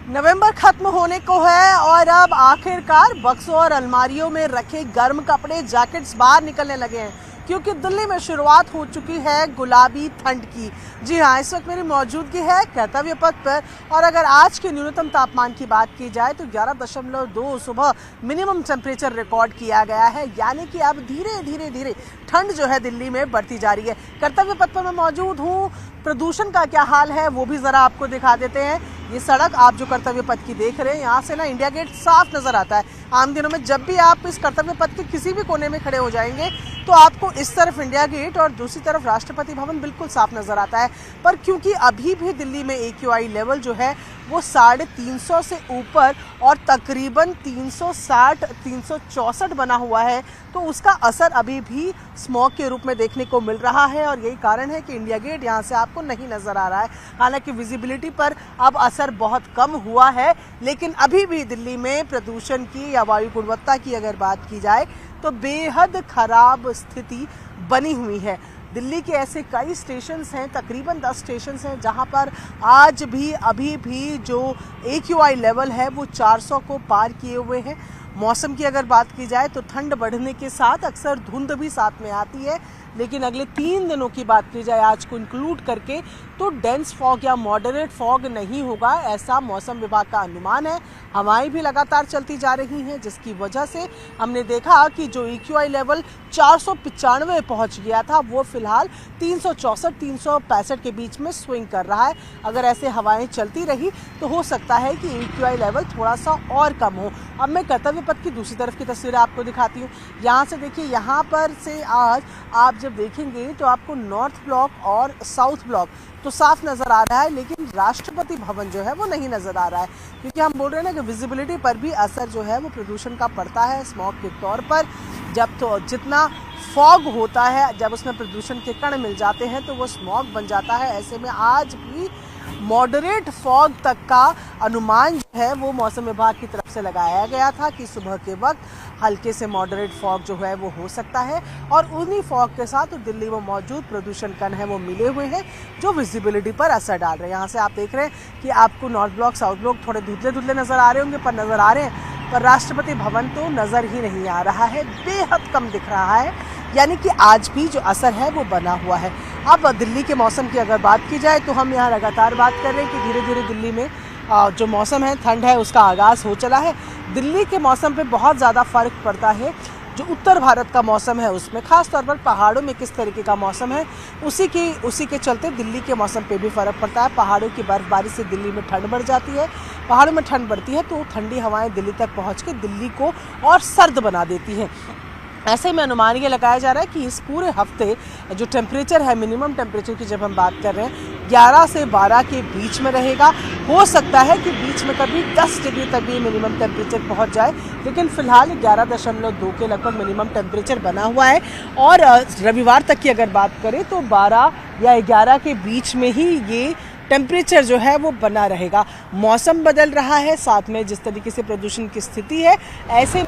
नवंबर खत्म होने को है और अब आखिरकार बक्सों और अलमारियों में रखे गर्म कपड़े जैकेट्स बाहर निकलने लगे हैं क्योंकि दिल्ली में शुरुआत हो चुकी है गुलाबी ठंड की। जी हाँ, इस वक्त मेरी मौजूदगी है कर्तव्य पथ पर और अगर आज के न्यूनतम तापमान की बात की जाए तो 11.2 सुबह मिनिमम टेम्परेचर रिकॉर्ड किया गया है। यानी कि अब धीरे धीरे ठंड जो है दिल्ली में बढ़ती जा रही है। कर्तव्य पथ पर मैं मौजूद हूँ। प्रदूषण का क्या हाल है वो भी ज़रा आपको दिखा देते हैं। ये सड़क आप जो कर्तव्य पथ की देख रहे हैं, यहाँ से ना इंडिया गेट साफ नज़र आता है। आम दिनों में जब भी आप इस कर्तव्य पथ के किसी भी कोने में खड़े हो जाएंगे तो आपको इस तरफ इंडिया गेट और दूसरी तरफ राष्ट्रपति भवन बिल्कुल साफ नज़र आता है। पर क्योंकि अभी भी दिल्ली में AQI लेवल जो है वो 350 से ऊपर और तकरीबन 360-364 बना हुआ है, तो उसका असर अभी भी स्मॉग के रूप में देखने को मिल रहा है और यही कारण है कि इंडिया गेट यहाँ से आपको नहीं नज़र आ रहा है। हालांकि विजिबिलिटी पर अब असर बहुत कम हुआ है, लेकिन अभी भी दिल्ली में प्रदूषण की या वायु गुणवत्ता की अगर बात की जाए तो बेहद खराब स्थिति बनी हुई है। दिल्ली के ऐसे कई स्टेशंस हैं, तकरीबन 10 स्टेशंस हैं जहां पर आज भी अभी भी जो AQI लेवल है वो 400 को पार किए हुए हैं। मौसम की अगर बात की जाए तो ठंड बढ़ने के साथ अक्सर धुंध भी साथ में आती है, लेकिन अगले 3 दिनों की बात की जाए आज को इंक्लूड करके तो डेंस फॉग या मॉडरेट फॉग नहीं होगा, ऐसा मौसम विभाग का अनुमान है। हवाएं भी लगातार चलती जा रही हैं, जिसकी वजह से हमने देखा कि जो AQI लेवल 495 पहुंच गया था वो फिलहाल 364-365 के बीच में स्विंग कर रहा है। अगर ऐसे हवाएं चलती रही तो हो सकता है कि AQI लेवल थोड़ा सा और कम हो। अब मैं कर्तव्य पथ की दूसरी तरफ की तस्वीरें आपको दिखाती हूँ। यहाँ से देखिए, यहाँ पर से आज आप जब देखेंगे तो आपको नॉर्थ ब्लॉक और साउथ ब्लॉक तो साफ नज़र आ रहा है, लेकिन राष्ट्रपति भवन जो है वो नहीं नज़र आ रहा है क्योंकि हम बोल रहे हैं ना कि विजिबिलिटी पर भी असर जो है वो प्रदूषण का पड़ता है स्मॉग के तौर पर। जब तो जितना फॉग होता है, जब उसमें प्रदूषण के कण मिल जाते हैं तो वो स्मॉग बन जाता है। ऐसे में आज भी मॉडरेट फॉग तक का अनुमान जो है वो मौसम विभाग की तरफ से लगाया गया था कि सुबह के वक्त हल्के से मॉडरेट फॉग जो है वो हो सकता है और उन्हीं फॉग के साथ तो दिल्ली में मौजूद प्रदूषण कण है वो मिले हुए हैं जो विजिबिलिटी पर असर डाल रहे हैं। यहाँ से आप देख रहे हैं कि आपको नॉर्थ ब्लॉक साउथ ब्लॉक थोड़े धुंधले धुंधले नज़र आ रहे होंगे, पर नज़र आ रहे हैं, पर राष्ट्रपति भवन तो नज़र ही नहीं आ रहा है, बेहद कम दिख रहा है। यानी कि आज भी जो असर है वो बना हुआ है। अब दिल्ली के मौसम की अगर बात की जाए तो हम यहाँ लगातार बात कर रहे हैं कि धीरे धीरे दिल्ली में जो मौसम है, ठंड है, उसका आगाज़ हो चला है। दिल्ली के मौसम पे बहुत ज़्यादा फ़र्क पड़ता है जो उत्तर भारत का मौसम है उसमें, ख़ास तौर पर पहाड़ों में किस तरीके का मौसम है उसी के चलते दिल्ली के मौसम पे भी फ़र्क पड़ता है। पहाड़ों की बर्फबारी से दिल्ली में ठंड बढ़ जाती है, पहाड़ों में ठंड बढ़ती है तो ठंडी हवाएँ दिल्ली तक पहुँच के दिल्ली को और सर्द बना देती हैं। ऐसे में अनुमान ये लगाया जा रहा है कि इस पूरे हफ्ते जो टेम्परेचर है, मिनिमम टेम्परेचर की जब हम बात कर रहे हैं 11 से 12 के बीच में रहेगा। हो सकता है कि बीच में कभी 10 डिग्री तक भी मिनिमम टेम्परेचर पहुंच जाए, लेकिन फिलहाल 11.2 के लगभग मिनिमम टेम्परेचर बना हुआ है। और रविवार तक की अगर बात करें तो 12 या 11 के बीच में ही ये टेम्परेचर जो है वो बना रहेगा। मौसम बदल रहा है, साथ में जिस तरीके से प्रदूषण की स्थिति है, ऐसे